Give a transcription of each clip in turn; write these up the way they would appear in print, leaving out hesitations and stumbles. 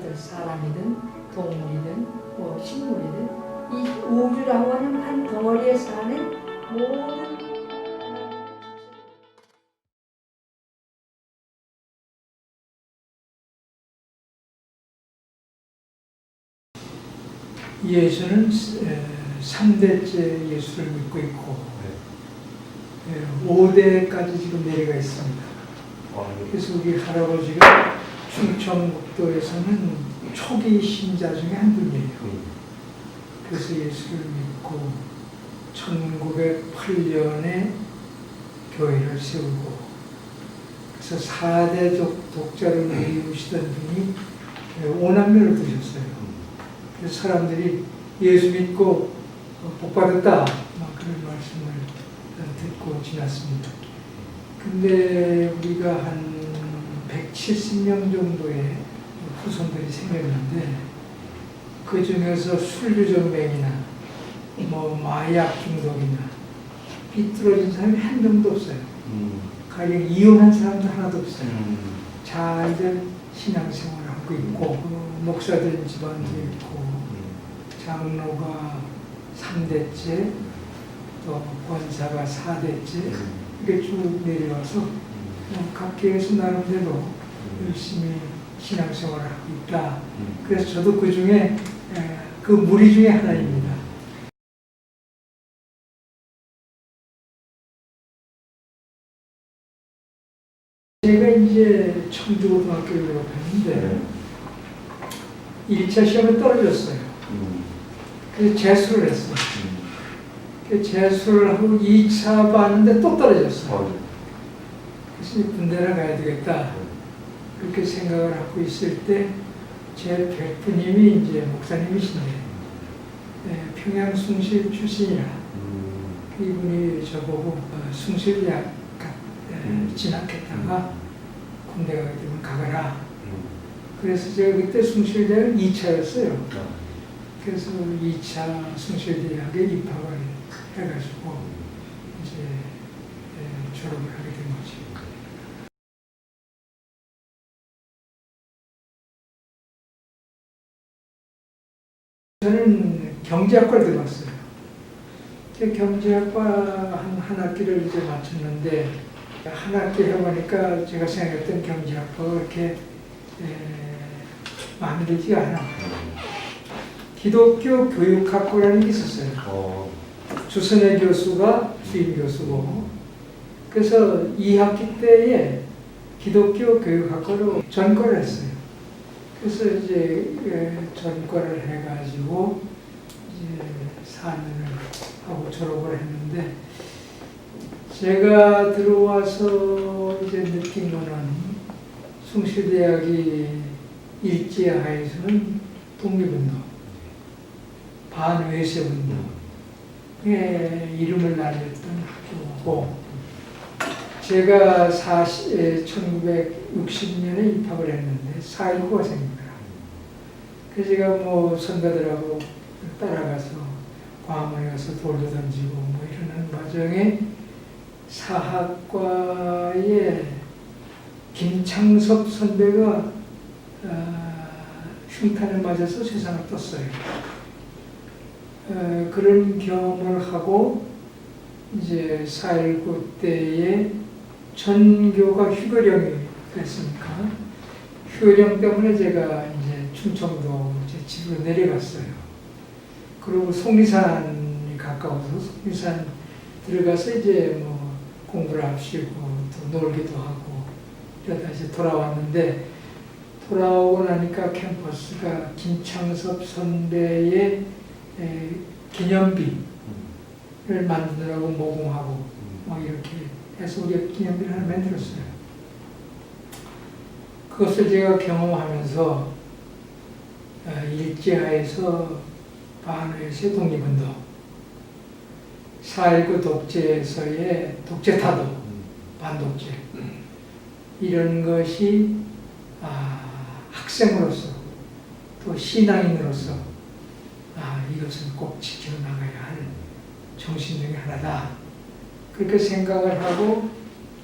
사람이든 동물이든 뭐 식물이든 이 우주라고 하는 한 덩어리에 사는 모든 예수는 3대째 예수를 믿고 있고 5대까지 지금 내려가 있습니다. 그래서 우리 할아버지가 충청북도에서는 초기 신자 중에 한 분이에요. 그래서 예수를 믿고 1908년에 교회를 세우고 그래서 4대 독자를 이루시던 분이 5남매를 두셨어요. 그래서 사람들이 예수 믿고 복받았다 그런 말씀을 듣고 지났습니다. 근데 우리가 한 170명 정도의 후손들이 생겼는데 그 중에서 술주정뱅이나 뭐 마약 중독이나 삐뚤어진 사람이 한 명도 없어요. 가령 이혼한 사람도 하나도 없어요. 잘들 신앙생활을 하고 있고 목사된 집안도 있고 장로가 3대째 또 권사가 4대째 이렇게 쭉 내려와서 각 교회에서 나름대로 열심히 신앙생활을 하고 있다. 그래서 저도 그 중에 그 무리 중에 하나입니다. 제가 이제 청주고등학교를 졸업했는데 1차 시험에 떨어졌어요. 그래서 재수를 했어요. 재수를 하고 2차 봤는데 또 떨어졌어요. 그래서 군대를 가야 되겠다. 그렇게 생각을 하고 있을 때 제 백부님이 이제 목사님이신데 평양 숭실 출신이라 이분이 저보고 숭실대학 진학했다가 군대 가게 되면 가거라. 그래서 제가 그때 숭실대학 2차였어요. 그래서 2차 숭실대학에 입학을 해가지고 이제 졸업을 하게 된 거죠. 저는 경제학과를 들어왔어요. 경제학과 한 학기를 이제 마쳤는데 한 학기 해보니까 제가 생각했던 경제학과가 그렇게 마음에 들지가 않아요. 기독교 교육학과라는 게 있었어요. 주선의 교수가 주임 교수고 그래서 2학기 때에 기독교 교육학과로 전과를 했어요. 그래서 이제 전과를 해가지고 이제 4년을 하고 졸업을 했는데 제가 들어와서 이제 느낀 거는 숭실대학이 일제하에서는 독립운동, 반외세운동에 이름을 날렸던 학교고 제가 1960년에 입학을 했는데 4.19가 그래서 제가 뭐 선배들하고 따라가서 광화문에 가서 돌도 던지고 뭐 이러는 과정에 사학과의 김창섭 선배가 흉탄을 맞아서 세상을 떴어요. 그런 경험을 하고 이제 4.19 때에 전교가 휴교령이 됐으니까 휴교령 때문에 제가 이제 충청도 제 집으로 내려갔어요. 그리고 속리산이 가까워서 속리산 들어가서 이제 뭐 공부를 합시고 또 놀기도 하고 이러다 이제 돌아왔는데 돌아오고 나니까 캠퍼스가 김창섭 선배의 기념비를 만드느라고 모금하고 막 이렇게 해서 우리가 기념비를 하나 만들었어요. 그것을 제가 경험하면서 일제하에서 반외세 독립운동, 4.19 독재에서의 독재타도, 반독재 이런 것이 학생으로서 또 신앙인으로서 이것은 꼭 지켜나가야 할 정신 중에 하나다. 그렇게 생각을 하고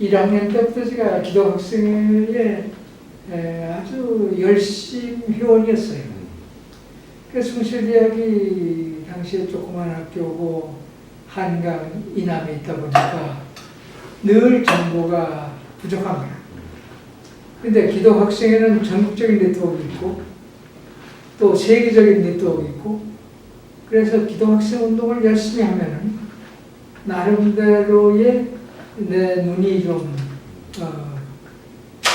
1학년 때부터 제가 기독학생회 아주 열심 회원이었어요. 그래서 숭실대학이 당시에 조그만 학교고 한강 이남에 있다 보니까 늘 정보가 부족한 거야. 근데 기독 학생에는 전국적인 네트워크 있고 또 세계적인 네트워크 있고 그래서 기독 학생 운동을 열심히 하면은 나름대로의 내 눈이 좀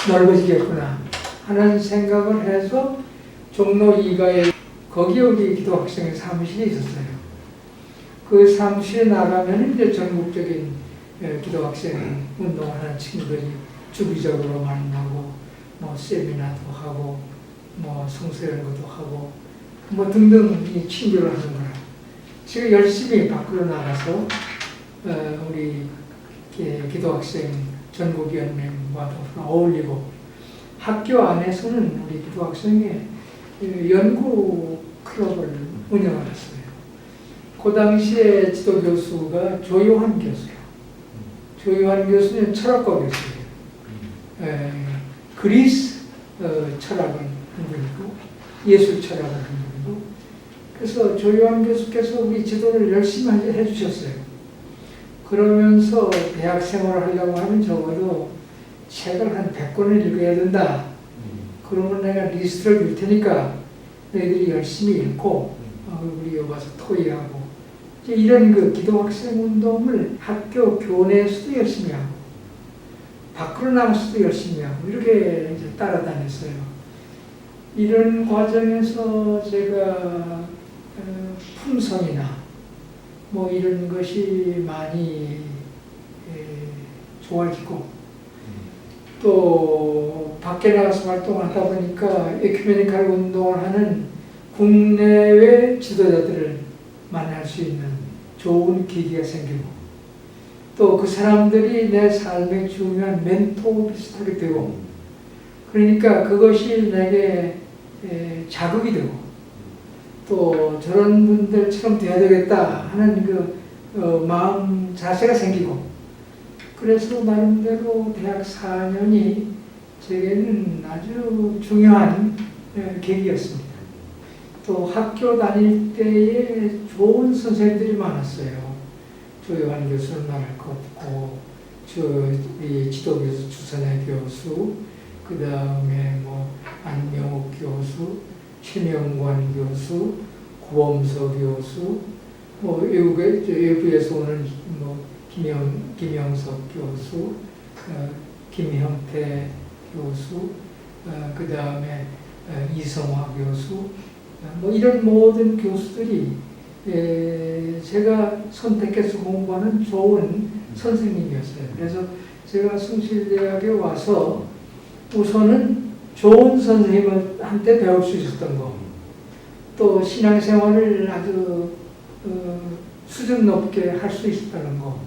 넓어지겠구나 하는 생각을 해서 종로 2가에 거기 우리 기독 학생의 사무실이 있었어요. 그 사무실에 나가면 이제 전국적인 기독 학생 운동하는 친구들이 주기적으로 만나고 뭐 세미나도 하고 뭐 성서 연구도 하고 뭐 등등 친교를 하는 거라. 제가 열심히 밖으로 나가서 우리 기독 학생 전국연맹과도 어울리고 학교 안에서는 우리 기독 학생의 연구 클럽을 운영했어요. 그 당시에 지도 교수가 조요한 교수예요. 조요한 교수는 철학과 교수예요. 그리스 철학을 공부했고 예술 철학을 공부했고 그래서 조요한 교수께서 우리 지도를 열심히 해주셨어요. 그러면서 대학 생활을 하려고 하면 적어도 책을 한 100권을 읽어야 된다. 그러면 내가 리스트를 줄 테니까 너희들이 열심히 읽고 우리 여기 와서 토의하고 이런 그 기독학생 운동을 학교 교내에서도 열심히 하고 밖으로 나가서도 열심히 하고 이렇게 이제 따라다녔어요. 이런 과정에서 제가 품성이나 뭐 이런 것이 많이 좋아지고 또 밖에 나가서 활동하다 보니까 에큐메니칼 운동을 하는 국내외 지도자들을 만날 수 있는 좋은 계기가 생기고 또 그 사람들이 내 삶의 중요한 멘토 비슷하게 되고 그러니까 그것이 내게 자극이 되고 또 저런 분들처럼 돼야 되겠다 하는 그 마음 자세가 생기고 그래서 나름대로 대학 4년이 제게는 아주 중요한 계기였습니다. 또 학교 다닐 때에 좋은 선생님들이 많았어요. 조요한 교수는 말할 것 없고, 우리 지도교수 주선혜 교수, 그 다음에 뭐 안명욱 교수, 최명관 교수, 구범서 교수, 뭐 외부에서 오는 뭐 김영석 교수, 김형태 교수, 그 다음에 이성화 교수, 뭐 이런 모든 교수들이 제가 선택해서 공부하는 좋은 선생님이었어요. 그래서 제가 숭실대학에 와서 우선은 좋은 선생님한테 배울 수 있었던 거, 또 신앙생활을 아주 수준 높게 할 수 있었다는 거,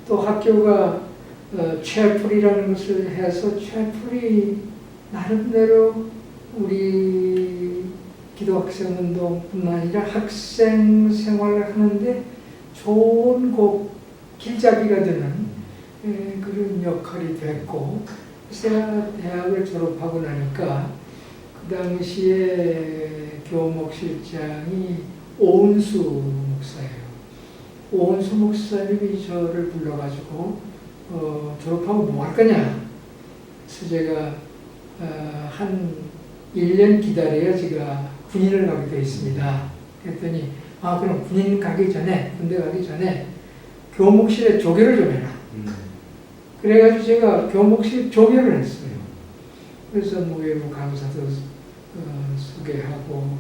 또 학교가 채플이라는 것을 해서 채플이 나름대로 우리 기독학생 운동뿐만 아니라 학생 생활을 하는데 좋은 길잡이가 되는 그런 역할이 됐고 제가 대학을 졸업하고 나니까 그 당시에 교목실장이 오은수 목사예요. 오은수 목사님이 저를 불러가지고 졸업하고 뭐 할 거냐? 그래서 제가 한 1년 기다려야 제가 군인을 가게 되어 있습니다. 그랬더니 그럼 군대 가기 전에 교목실에 조교를 좀 해라. 그래가지고 제가 교목실 조교를 했어요. 그래서 뭐 외부 강사도 소개하고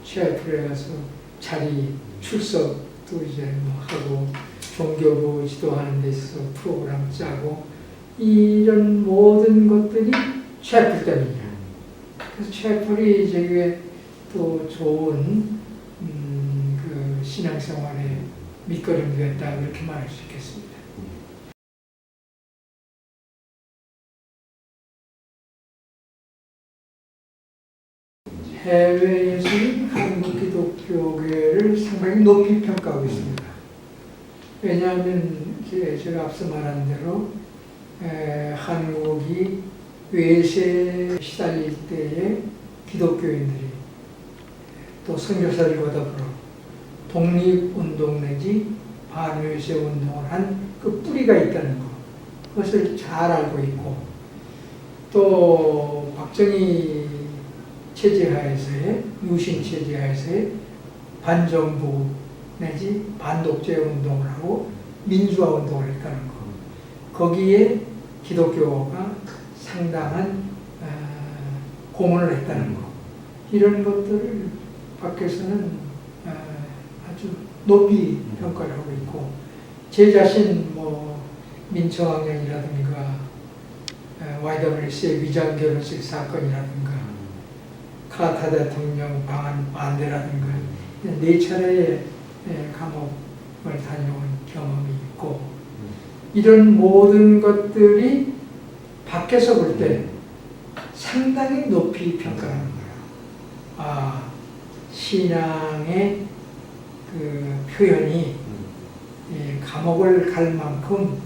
취업을 가서 자리 출석도 이제 뭐 하고 종교부 지도하는 데 있어서 프로그램 짜고 이런 모든 것들이 취업 때문이야. 그래서 취업이 제게 또 좋은 그 신앙생활의 밑거름이 됐다 그렇게 말할 수 있겠습니다. 해외에서는 한국 기독교계를 상당히 높이 평가하고 있습니다. 왜냐하면 제가 앞서 말한 대로 한국이 외세에 시달릴 때에 기독교인들이 또 선교사들과 더불어 독립운동 내지 반외세 운동을 한 그 뿌리가 있다는 것, 그것을 잘 알고 있고, 또 박정희 체제하에서의 유신 체제하에서의 반정부 내지 반독재 운동을 하고 민주화 운동을 했다는 것, 거기에 기독교가 상당한 공헌을 했다는 것, 이런 것들을 밖에서는 아주 높이 평가를 하고 있고, 제 자신 민청학년이라든가 YWC의 위장 결혼식 사건이라든가 카타 대통령 방한 반대라든가 4차례의 감옥을 다녀온 경험이 있고, 이런 모든 것들이 밖에서 볼 때 상당히 높이 평가하는 거예요. 신앙의 그 표현이 감옥을 갈 만큼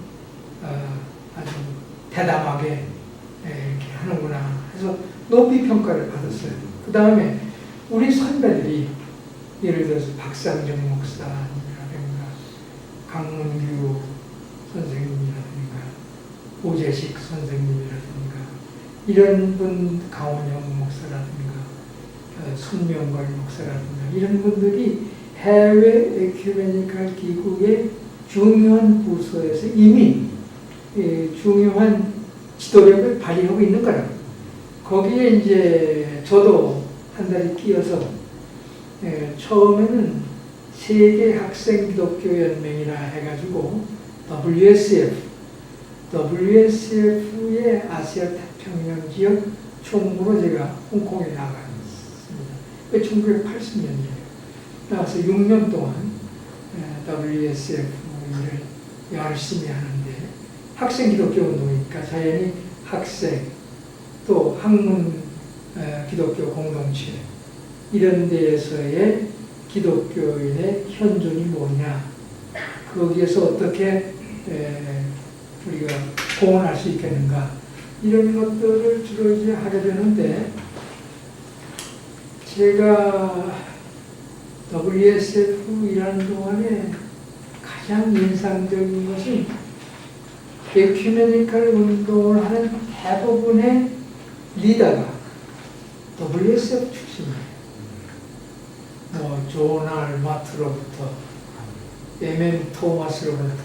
아주 대담하게 이렇게 하는구나 해서 높이 평가를 받았어요. 그 다음에 우리 선배들이 예를 들어서 박상정 목사님이라든가 강문규 선생님이라든가 오재식 선생님이라든가 이런 분, 강원영 목사라든가 손명걸 목사라든가 이런 분들이 해외 에큐메니컬 기구의 중요한 부서에서 이미 중요한 지도력을 발휘하고 있는 거라고. 거기에 이제 저도 한 달이 끼어서 처음에는 세계 학생 기독교 연맹이라 해가지고 WSF의 아시아 태평양 지역 총무로 제가 홍콩에 나갔습니다. 1980년이에요. 나와서 6년 동안 WSF 일을 열심히 하는데, 학생 기독교 운동이니까 자연히 학생, 또 학문 기독교 공동체 이런 데에서의 기독교인의 현존이 뭐냐, 거기에서 어떻게 우리가 공헌할 수 있겠는가, 이런 것들을 주로 이제 하게 되는데, 제가 WSF 일하는 동안에 가장 인상적인 것은 에큐메니컬 운동을 하는 대부분의 리더가 WSF 출신이에요. 조날 마트로부터 M.M. 토마스로부터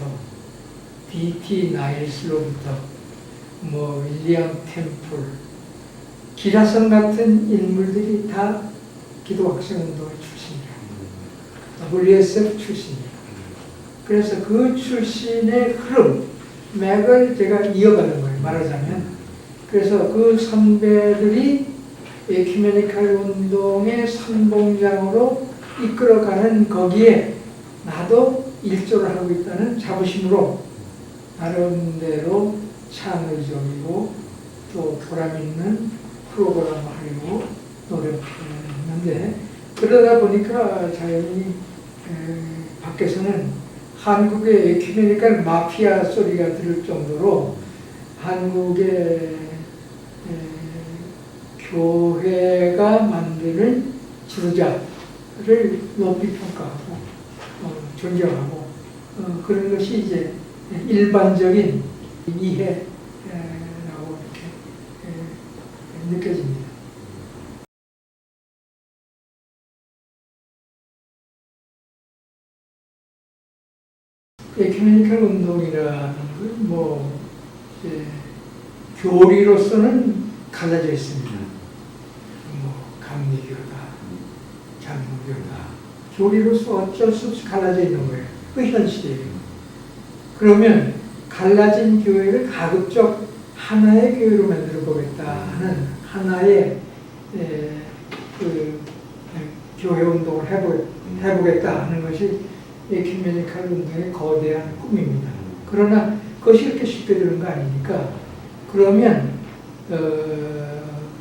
D.T. 나일스로부터 윌리엄 템플, 기라성 같은 인물들이 다 기독학생운동의 출신이에요. WSF 출신이에요. 그래서 그 출신의 흐름, 맥을 제가 이어가는 거예요, 말하자면. 그래서 그 선배들이 에큐메니컬 운동의 선봉장으로 이끌어가는 거기에 나도 일조를 하고 있다는 자부심으로 나름대로 창의적이고 또 보람있는 프로그램을 하려고 노력했는데, 그러다 보니까 자연히 밖에서는 한국의 에큐메니컬 마피아 소리가 들을 정도로 한국의 교회가 만드는 지도자를 높이 평가하고 존경하고 그런 것이 이제 일반적인 이해라고 이렇게 느껴집니다. 에큐메니컬 운동이라는 건 교리로서는 갈라져 있습니다. 감리교다, 장로교다. 교리로서 어쩔 수 없이 갈라져 있는 거예요. 그 현실이에요. 그러면 갈라진 교회를 가급적 하나의 교회로 만들어 보겠다 하는 하나의 교회 운동을 해보겠다 하는 것이 에큐메니컬 운동의 거대한 꿈입니다. 그러나 그것이 이렇게 쉽게 되는 거 아니니까, 그러면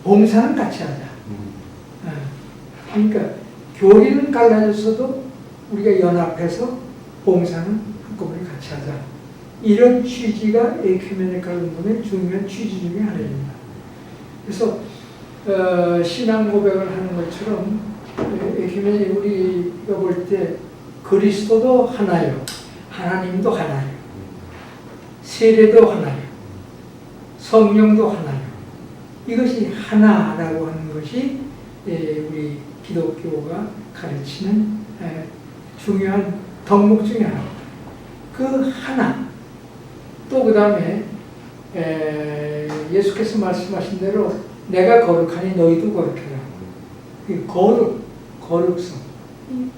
봉사는 같이 하자. 그러니까 교리는 갈라졌어도 우리가 연합해서 봉사는 한꺼번에 같이 하자. 이런 취지가 에큐메니컬 운동의 중요한 취지 중에 하나입니다. 그래서 신앙 고백을 하는 것처럼 에큐메니 우리가 볼 때 그리스도도 하나요, 하나님도 하나요, 세례도 하나요, 성령도 하나요. 이것이 하나라고 하는 것이 우리 기독교가 가르치는 중요한 덕목 중에 하나입니다. 그 하나, 또 그 다음에 예수께서 말씀하신 대로 내가 거룩하니 너희도 거룩해라. 거룩성.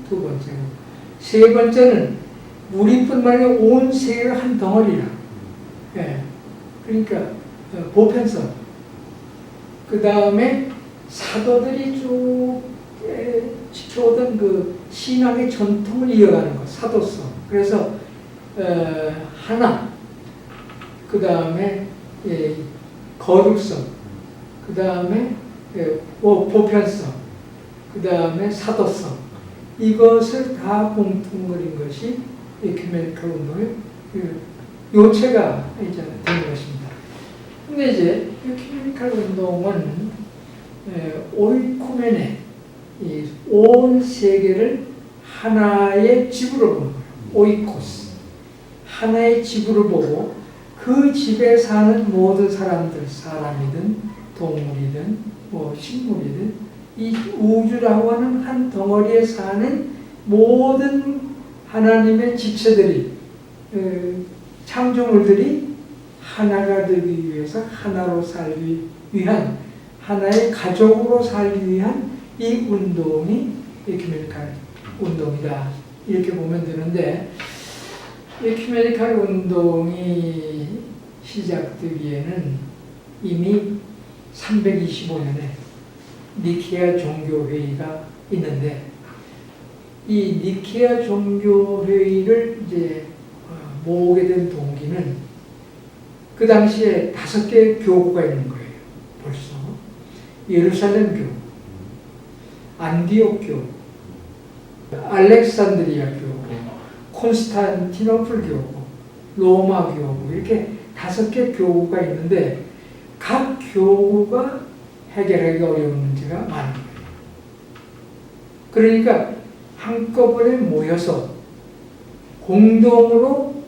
두 번째는. 세 번째는 우리뿐만 아니라 온 세계가 한 덩어리라. 그러니까 보편성. 그 다음에 사도들이 쭉 지켜오던 그 신앙의 전통을 이어가는 것, 사도성. 그래서 하나, 그 다음에 거룩성, 그 다음에 보편성, 그 다음에 사도성. 이것을 다 공통거린 것이 에큐메니컬 운동의 요체가 이제 된 것입니다. 근데 이제 에큐메니컬 운동은 오이코메네, 온 세계를 하나의 집으로 보는 거예요. 오이코스. 하나의 집으로 보고 그 집에 사는 모든 사람들, 사람이든 동물이든 식물이든 이 우주라고 하는 한 덩어리에 사는 모든 하나님의 지체들이, 창조물들이 하나가 되기 위해서 하나로 살기 위한, 하나의 가족으로 살기 위한 이 운동이 에큐메니컬 운동이다. 이렇게 보면 되는데, 에큐메니컬 운동이 시작되기에는 이미 325년에 니케아 종교회의가 있는데, 이 니케아 종교회의를 이제 모으게 된 동기는 그 당시에 5개의 교구가 있는 거예요. 벌써 예루살렘 교구, 안디옥 교구, 알렉산드리아 교구, 콘스탄티노플 교구, 로마 교구, 이렇게 5개 교구가 있는데 각 교구가 해결하기 어려운 문제가 많은 거예요. 그러니까 한꺼번에 모여서 공동으로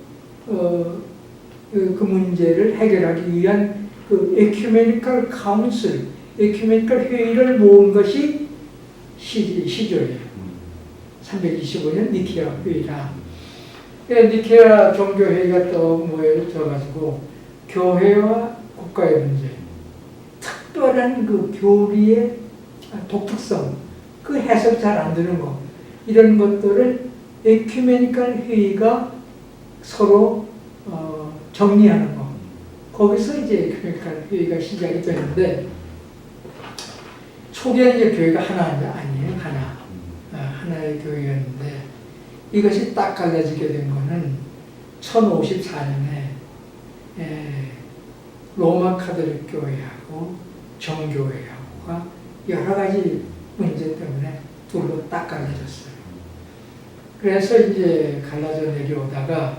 그 문제를 해결하기 위한 그 에큐메니컬 카운슬, 에큐메니컬 회의를 모은 것이 시조예요. 325년 니케아 회의라. 니케아 종교회의가 또 모여져가지고 교회와 국가의 문제, 특별한 그 교리의 독특성, 그 해석 잘 안 되는 거, 이런 것들을 에큐메니컬 회의가 서로 정리하는 거. 거기서 이제 에큐메니컬 회의가 시작이 되는데, 초기에는 이제 교회가 하나 아니에요. 하나의 교회였는데, 이것이 딱 갈라지게 된 거는 1054년에 로마 카톨릭 교회하고 정교회하고가 여러 가지 문제 때문에 둘로 딱 갈라졌어요. 그래서 이제 갈라져 내려오다가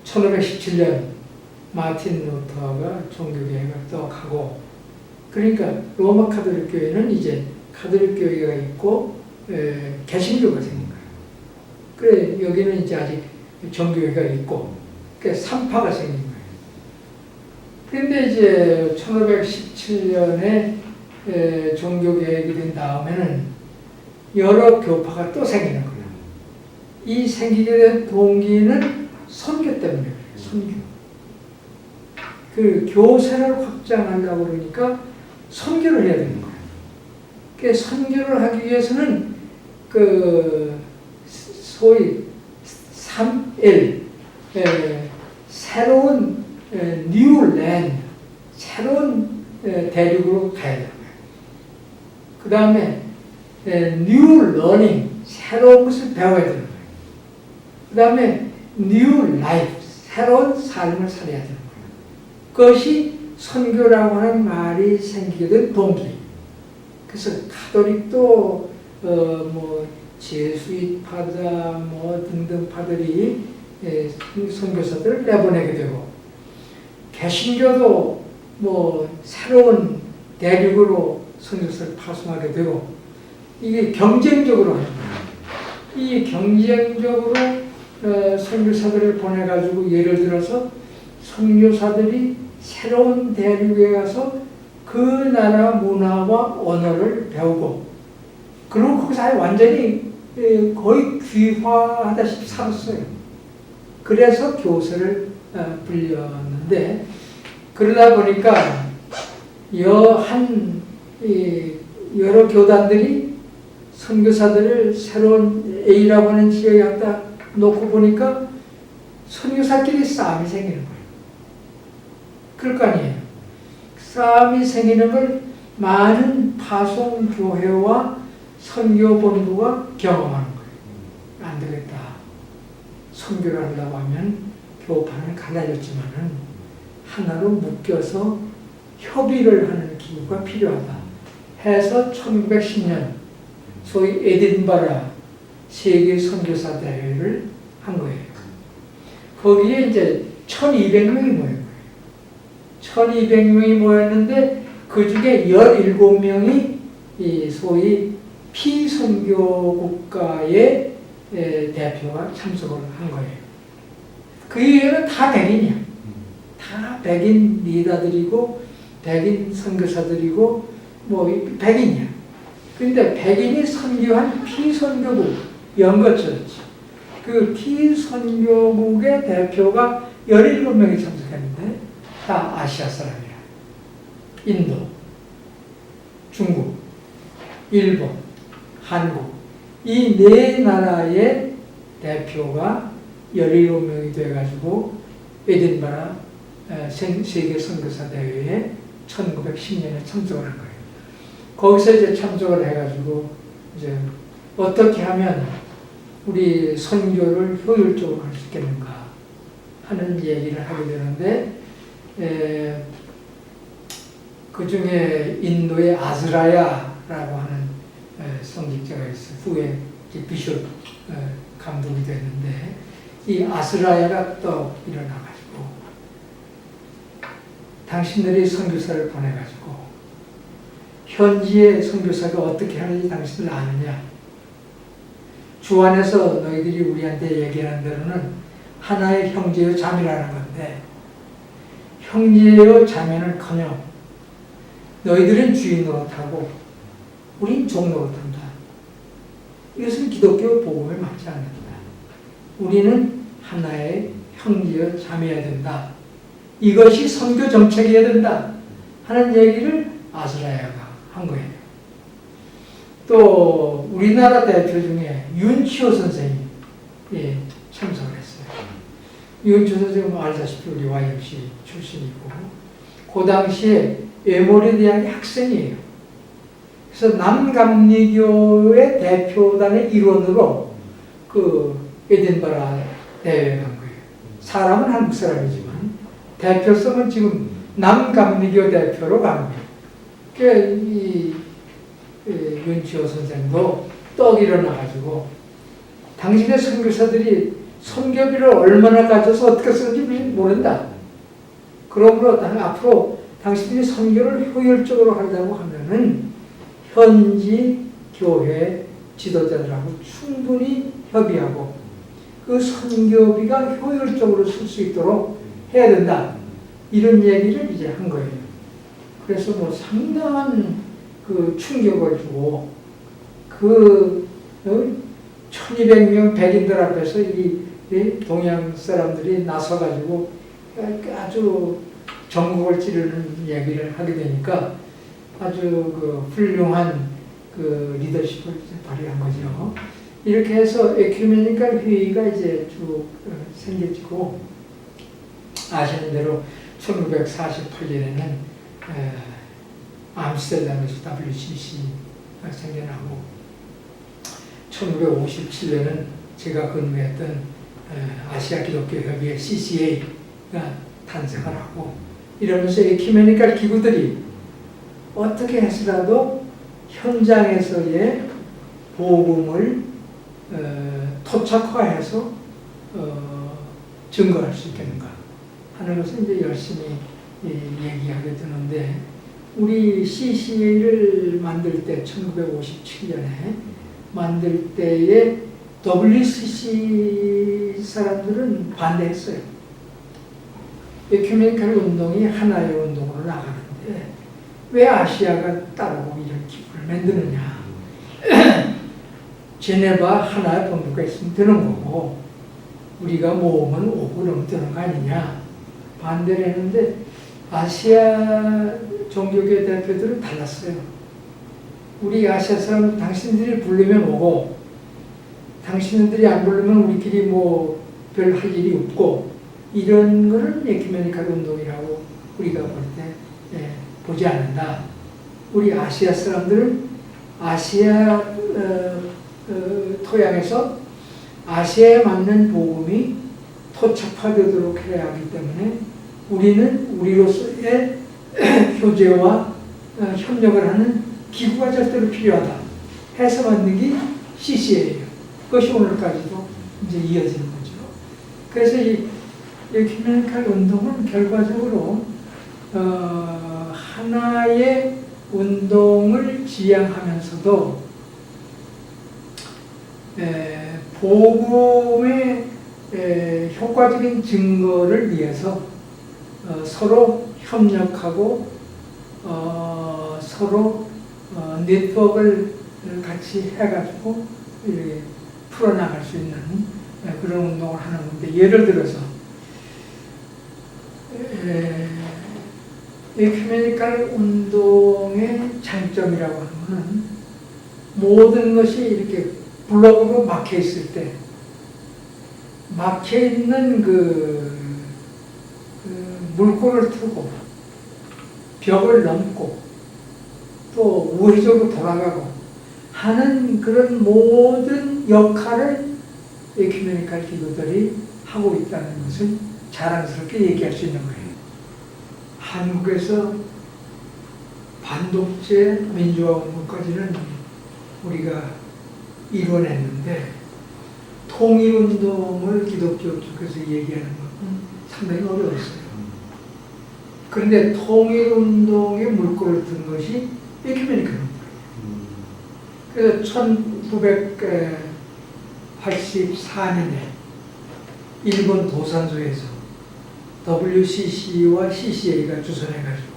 1517년 마틴 루터가 종교개혁을 또 하고, 그러니까 로마 카톨릭 교회는 이제 카톨릭 교회가 있고 개신교가 생긴 거예요. 그래 여기는 이제 아직 정교회가 있고, 그러니까 3파가 생긴 거예요. 그런데 이제 1517년에 종교개혁이 된 다음에는 여러 교파가 또 생기는 거예요. 이 생기게 된 동기는 선교 때문에 그래요. 선교. 그 교세를 확장하려고 그러니까 선교를 해야 되는 거예요. 그 선교를 하기 위해서는 그 소위 3L, 새로운 뉴 랜드, 새로운 대륙으로 가야 되는 거예요. 그 다음에 뉴 러닝, 새로운 것을 배워야 되는 거예요. 그 다음에 뉴 라이프, 새로운 삶을 살아야 되는 거예요. 그것이 선교라고 하는 말이 생기게 된 동기. 그래서 가톨릭도 제수이파다 등등 파들이 선교사들을 내보내게 되고, 개신교도 새로운 대륙으로 선교사를 파송하게 되고 이게 경쟁적으로 하는 거예요. 이 경쟁적으로 선교사들을 보내가지고 예를 들어서 선교사들이 새로운 대륙에 가서 그 나라 문화와 언어를 배우고 그리고 거기서 완전히 거의 귀화하다시피 살았어요. 그래서 교사를 불렸는데 그러다 보니까 여러 교단들이 선교사들을 새로운 A라고 하는 지역에 갖다 놓고 보니까 선교사끼리 싸움이 생기는 거예요. 그럴 거 아니에요. 싸움이 생기는 걸 많은 파송교회와 선교본부가 경험하는 거예요. 안 되겠다. 선교를 하려고 하면 교파는 갈라졌지만은 하나로 묶여서 협의를 하는 기구가 필요하다. 해서 1910년 소위 에딘버러 세계 선교사 대회를 한 거예요. 거기에 이제 1200명이 모인 거예요. 1200명이 모였는데 그 중에 17명이 이 소위 피선교 국가의 대표가 참석을 한 거예요. 그 이외에는 다 백인이야. 다 백인 리더들이고 백인 선교사들이고 뭐 백인이야. 근데 백인이 선교한 피선교국 연거처였지. 그 피선교국의 대표가 17명이 참석했는데 다 아시아 사람이야. 인도, 중국, 일본, 한국 이 네 나라의 대표가 17명이 돼가지고 에딘버러 세계 선교사 대회에 1910년에 참석을 한 거예요. 거기서 이제 참석을 해가지고 이제 어떻게 하면 우리 선교를 효율적으로 할 수 있겠는가 하는 얘기를 하게 되는데 그 중에 인도의 아즈라야라고 하는 성직자가 있어요. 후에 비숍 감독이 됐는데 이 아스라야가 또 일어나가지고 당신들이 선교사를 보내가지고 현지의 선교사가 어떻게 하는지 당신들 아느냐? 주 안에서 너희들이 우리한테 얘기하는 대로는 하나의 형제요 자매라는 건데 형제요 자매는커녕 너희들은 주인 노릇하고 우린 종 노릇한다. 이것은 기독교 복음에 맞지 않는다. 우리는 하나의 형제요 자매여야 된다. 이것이 선교 정책이어야 된다 하는 얘기를 아스라야가 한 거예요. 또 우리나라 대표 중에 윤치호 선생이 참석을 했어요. 윤치호 선생은 알다시피 우리 YMC 출신이고 그 당시에 에모리 대학의 학생이에요. 그래서 남감리교의 대표단의 일원으로 그 에딘버러 대회에 간 거예요. 사람은 한국 사람이지만 대표성은 지금 남감리교 대표로 가는 거예요. 그러니까 이 윤치호 선생도 떡 일어나가지고 당신의 선교사들이 선교비를 얼마나 가져서 어떻게 쓰는지 모른다. 그러므로 앞으로 당신들이 선교를 효율적으로 하려고 하면은 현지 교회 지도자들하고 충분히 협의하고 그 선교비가 효율적으로 쓸 수 있도록 해야 된다. 이런 얘기를 이제 한 거예요. 그래서 뭐 상당한 그 충격을 주고 그 1200명 백인들 앞에서 이 동양 사람들이 나서가지고 아주 전국을 찌르는 얘기를 하게 되니까 아주 그 훌륭한 그 리더십을 발휘한 거죠. 이렇게 해서 에큐메니컬 회의가 이제 쭉 생겨지고 아시는 대로 1948년에는 암스테르담에서 WCC가 생겨나고 1957년은 제가 근무했던 아시아 기독교 협의회 CCA가 탄생을 하고 이러면서 에큐메니컬 기구들이 어떻게 해서라도 현장에서의 복음을 토착화해서 증거할 수 있겠는가 하는 것을 이제 열심히 얘기하게 되는데 우리 CCA를 만들 때 1957년에 만들 때에 WCC 사람들은 반대했어요. 에큐메니컬 운동이 하나의 운동으로 나가는데 왜 아시아가 따르고 이런 기구를 만드느냐. 제네바 하나의 본부가 있으면 되는 거고 우리가 모으면 오고 그러면 되는 거 아니냐 반대를 했는데 아시아 종교계 대표들은 달랐어요. 우리 아시아 사람은 당신들이 부르면 오고 당신들이 안 부르면 우리끼리 뭐 별 할 일이 없고 이런 거는 에큐메니컬 운동이라고 우리가 볼 때 보지 않는다. 우리 아시아 사람들은 아시아 토양에서 아시아에 맞는 복음이 토착화되도록 해야 하기 때문에 우리는 우리로서의 교제와 협력을 하는 기구가 절대로 필요하다 해서 만든 게 CCA예요. 그것이 오늘까지도 이제 이어지는 거죠. 그래서 이 에큐메니컬 운동은 결과적으로 하나의 운동을 지향하면서도 복음의 효과적인 증거를 위해서 서로 협력하고 서로 네트워크를 같이 해가지고 풀어나갈 수 있는 그런 운동을 하는 건데 예를 들어서 에큐메니컬 운동의 장점이라고 하는 것은 모든 것이 이렇게 블록으로 막혀 있을 때 막혀 있는 그 물꼬를 트고 벽을 넘고 또 우회적으로 돌아가고 하는 그런 모든 역할을 에큐메니컬 기구들이 하고 있다는 것을 자랑스럽게 얘기할 수 있는 거예요. 한국에서 반독재 민주화 운동까지는 우리가 이뤄냈는데 통일운동을 기독교 쪽에서 얘기하는 것은 상당히 어려웠어요. 그런데 통일운동의 물꼬를 든 것이 에큐메니컬 운동이에요. 그래서 1984년에 일본 도산소에서 WCC와 CCA가 주선해가지고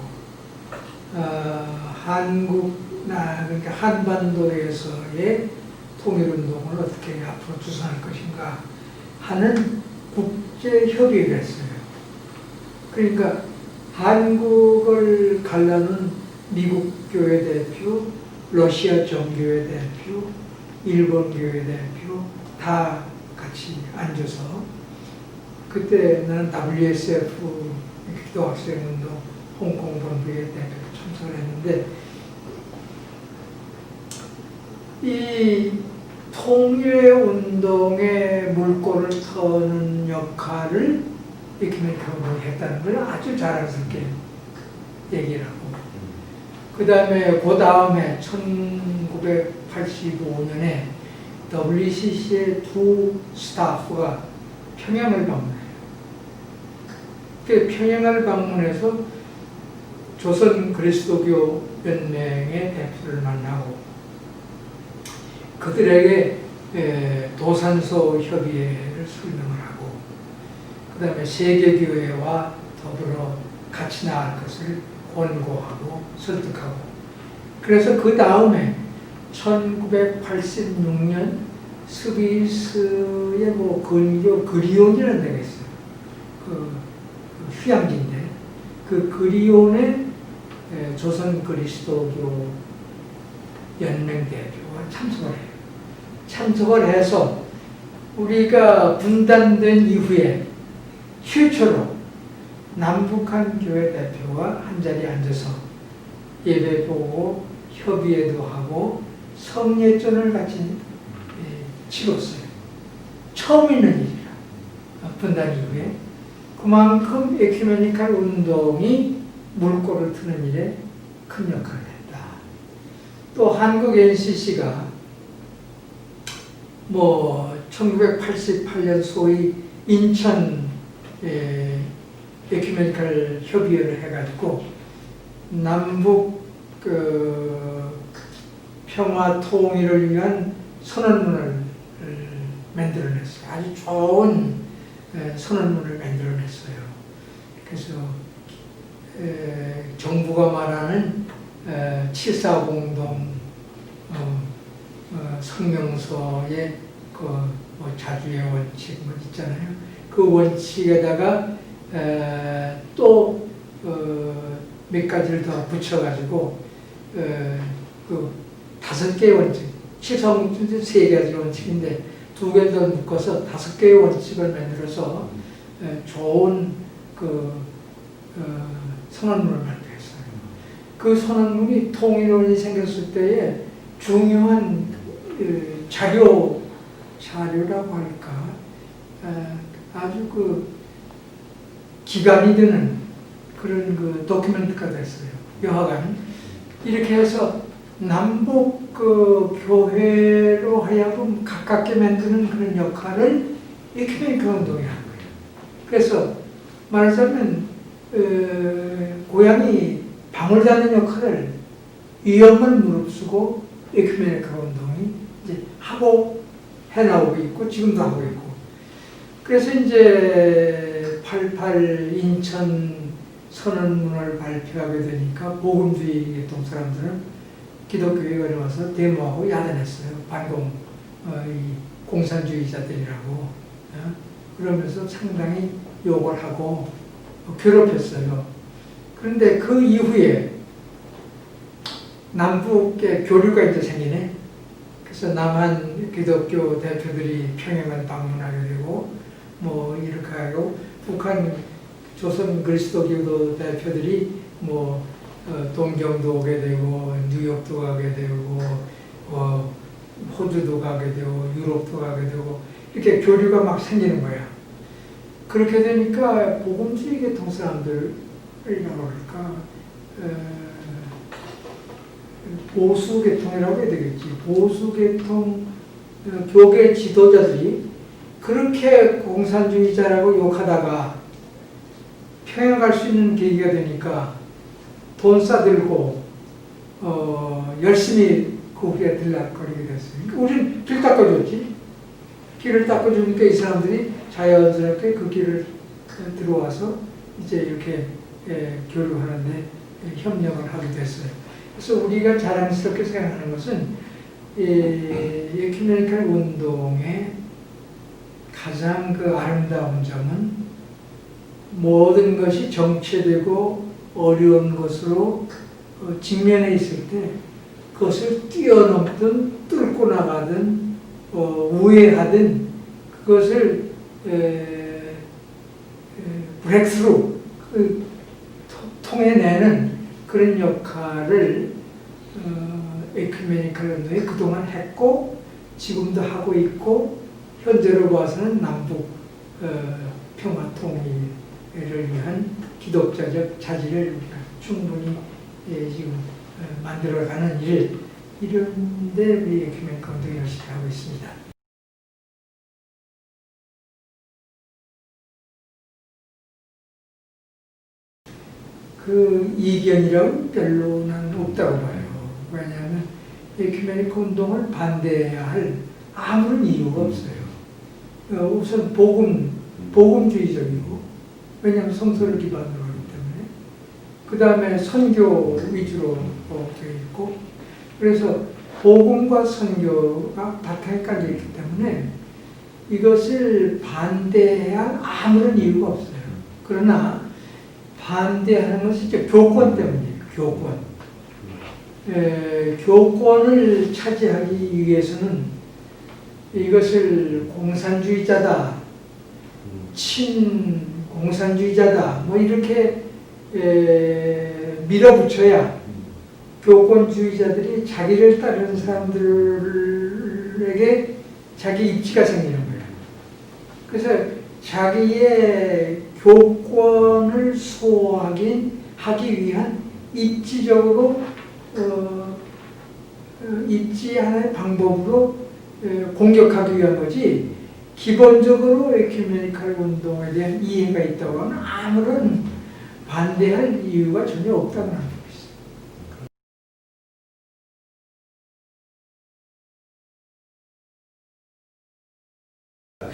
그러니까 한반도에서의 통일운동을 어떻게 앞으로 주선할 것인가 하는 국제협의회가 있어요. 그러니까 한국을 갈라는 미국 교회 대표, 러시아 정교회 대표, 일본 교회 대표 다 같이 앉아서 그때 나는 WSF 기도학생운동 홍콩 본부의 대표로 참석을 했는데 이 통일운동의 물꼬를 터는 역할을 에큐메니컬 운동이 했다는 걸 아주 자랑스럽게 얘기를 하고 그 다음에 1985년에 WCC의 두 스타프가 평양을 방문해요. 그 평양을 방문해서 조선 그리스도교 연맹의 대표를 만나고 그들에게 도산소 협의회를 설명을 하고 그 다음에 세계교회와 더불어 같이 나갈 것을 권고하고 설득하고 그래서 그 다음에 1986년 스위스의 뭐 근교 그리온이라는 데가 있어요. 그 휴양지인데 그 그리온의 조선 그리스도교 연맹 대표가 참석을 해요. 참석을 해서 우리가 분단된 이후에 최초로 남북한 교회 대표가 한자리에 앉아서 예배 보고 협의회도 하고 성례전을 같이 치렀어요. 처음 있는 일이라 분단 이후에 그만큼 에큐메니컬 운동이 물꼬를 트는 일에 큰 역할을 했다. 또 한국 NCC가 뭐 1988년 소위 인천 에큐메니컬 협의회를 해가지고 남북 평화 통일을 위한 선언문을 만들어냈어요. 아주 좋은 선언문을 만들어냈어요. 그래서 정부가 말하는 7.4 공동 성명서에 뭐 자주의 원칙 뭐 있잖아요. 그 원칙에다가 또 몇 가지를 더 붙여가지고 그 5개의 원칙, 7.4 공동 3가지 원칙인데 2개를 더 묶어서 5개의 원칙을 만들어서 좋은 선언문을 발표했어요. 그 선언문이 통일원이 생겼을 때에 중요한 자료라고 할까, 아주 기감이 드는 그런 도큐멘트가 됐어요. 여하간 이렇게 해서 남북 교회로 하여금 가깝게 만드는 그런 역할을 에큐메니컬 운동이 한 거예요. 그래서 말하자면 고향이 방울 닫는 역할을 위험을 무릅쓰고 에큐메니컬 운동이 이제 하고 해나오고 있고 지금도 하고 있고, 그래서 이제 88 인천 선언문을 발표하게 되니까 복음주의 계통 사람들은 기독교회가 와서 데모하고 야단했어요. 반공 공산주의자들이라고 그러면서 상당히 욕을 하고 괴롭혔어요. 그런데 그 이후에 남북의 교류가 이제 생기네. 그래서 남한 기독교 대표들이 평양을 방문하게 되고 뭐 이렇게 하고, 북한 조선 그리스도교 대표들이 뭐 동경도 오게 되고 뉴욕도 가게 되고 호주도 가게 되고 유럽도 가게 되고 이렇게 교류가 막 생기는 거야. 그렇게 되니까 복음주의 계통 사람들이라고 할까, 보수 계통이라고 해야 되겠지. 보수 계통 교계 지도자들이 그렇게 공산주의자라고 욕하다가 평양 갈 수 있는 계기가 되니까 돈 싸들고 열심히 그 후에 들락거리게 됐어요. 그러니까 우리는 길 닦아줬지. 길을 닦아주니까 이 사람들이 자연스럽게 그 길을 들어와서 이제 이렇게 교류하는데 협력을 하게 됐어요. 그래서 우리가 자랑스럽게 생각하는 것은 에큐메니컬 운동의 가장 아름다운 점은 모든 것이 정체되고 어려운 것으로 직면해 있을 때 그것을 뛰어넘든 뚫고 나가든 우회하든 그것을 브렉스루 통해내는 그런 역할을 에큐메니컬 운동이 그동안 했고 지금도 하고 있고, 현재로 봐서는 남북 평화 통일을 위한 기독자적 자질을 우리가 충분히 지금 만들어가는 이런데 우리 에큐메니컬 운동이 열심히 하고 있습니다. 그 이견이라고 별로 난 없다고 봐요. 왜냐하면 에큐메니컬 운동을 반대해야 할 아무런 이유가 없어요. 우선 복음주의적이고, 왜냐하면 성서를 기반으로 하기 때문에, 그 다음에 선교 위주로 되어 있고, 그래서 복음과 선교가 바탕에 깔려 있기 때문에 이것을 반대해야 할 아무런 이유가 없어요. 그러나 반대하는 것이 이제 교권 때문이에요. 교권을 차지하기 위해서는 이것을 공산주의자다, 친공산주의자다, 뭐 이렇게 밀어붙여야 교권주의자들이 자기를 따르는 사람들에게 자기 입지가 생기는 거예요. 그래서 자기의 교권을 수호하기 위한 입지적으로 입지 하나의 방법으로 공격하기 위한 거지, 기본적으로 에큐메니컬 운동에 대한 이해가 있다고 하면 아무런 반대할 이유가 전혀 없다고 하는 것이죠.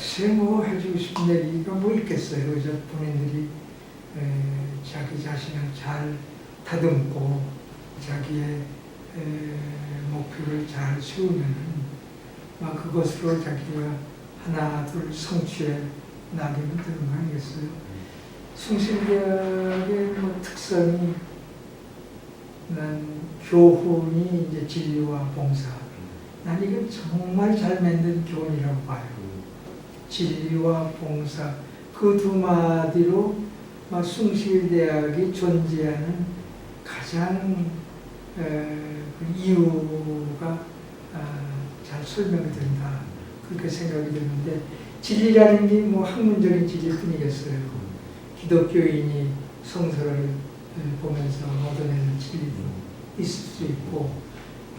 글쎄 뭐 해주고 싶은 얘기가 뭐 있겠어요. 그저 본인들이 자기 자신을 잘 다듬고 자기의 목표를 잘 세우면은 그것으로 자기가 하나 둘 성취해 나가면 되는 거 아니겠어요? 숭실대학의 뭐 특성이 난 교훈이 이제 진리와 봉사. 난 이건 정말 잘 만든 교훈이라고 봐요. 진리와 봉사 그 두 마디로 숭실대학이 존재하는 가장 그 이유가 잘 설명이 된다. 그렇게 생각이 드는데 진리라는 게 뭐 학문적인 진리일 뿐이겠어요. 기독교인이 성서를 보면서 얻어내는 진리도 있을 수 있고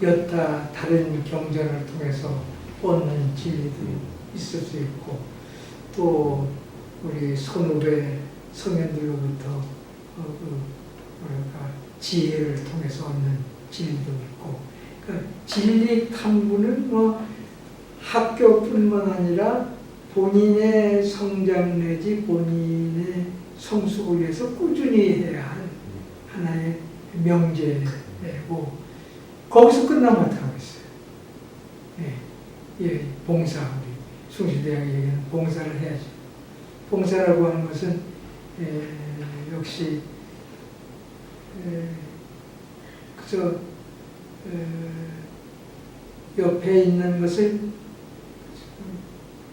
여타 다른 경전을 통해서 얻는 진리도 있을 수 있고 또 우리 선후배 성현들로부터 지혜를 통해서 얻는 진리도 있고 그러니까 진리 탐구는 뭐 학교뿐만 아니라 본인의 성장 내지 본인의 성숙을 위해서 꾸준히 해야 할 하나의 명제고 거기서 끝나면 어떡하겠어요. 봉사, 우리 숭실대학의 얘기는 봉사를 해야죠. 봉사라고 하는 것은 역시 그저 옆에 있는 것을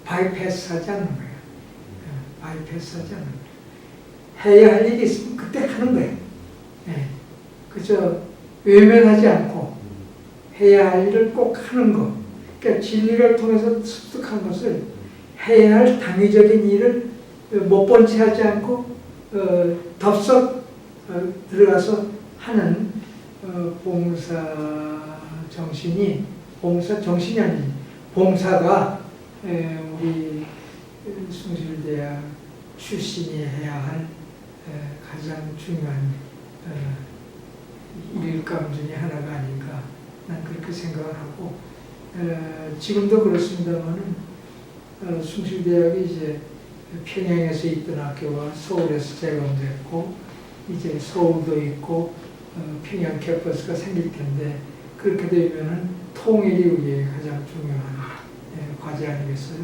바이패스하지 않는 거예요. 바이패스하지 않는 거예요. 해야 할 일이 있으면 그때 하는 거예요. 그저 외면하지 않고 해야 할 일을 꼭 하는 거. 그러니까 진리를 통해서 습득한 것을 해야 할 당위적인 일을 못 본 채 하지 않고 덥석 들어가서 하는 봉사 정신이 봉사 정신이 아니지 봉사가 우리 숭실대학 출신이 해야 할 가장 중요한 일감 중에 하나가 아닌가 난 그렇게 생각을 하고 지금도 그렇습니다만은 숭실대학이 이제 평양에서 있던 학교가 서울에서 재건됐고 이제 서울도 있고 평양 캠퍼스가 생길 텐데 그렇게 되면은 통일이 우리의 가장 중요한 과제 아니겠어요?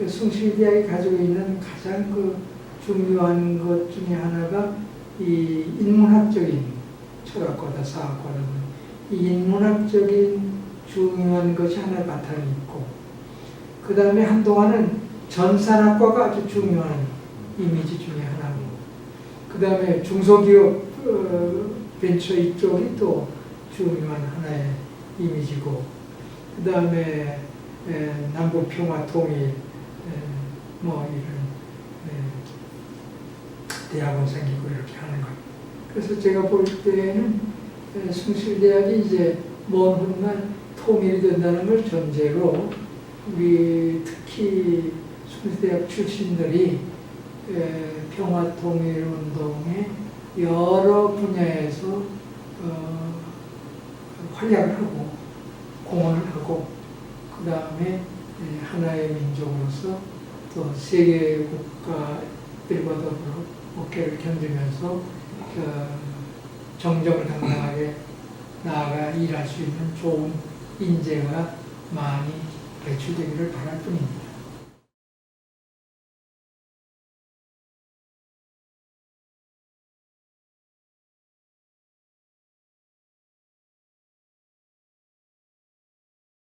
숭실대학이 가지고 있는 가장 그 중요한 것 중에 하나가 이 인문학적인 철학과다 사학과다 이 인문학적인 중요한 것이 하나의 바탕이 있고 그 다음에 한동안은 전산학과가 아주 중요한 이미지 중에 하나고 그 다음에 중소기업 벤처 이쪽이 또 중요한 하나의 이미지고 그 다음에 남북평화 통일 뭐 이런 대학원 생기고 이렇게 하는 것. 그래서 제가 볼 때는 숭실대학이 이제 먼 훗날 통일이 된다는 걸 전제로 우리 특히 숭실대학 출신들이 평화통일운동의 여러 분야에서 활약을 하고 공헌을 하고 그 다음에 하나의 민족으로서 또 세계 국가들과 더불어 어깨를 견디면서 정정을 당당하게 나아가 일할 수 있는 좋은 인재가 많이 배출되기를 바랄 뿐입니다.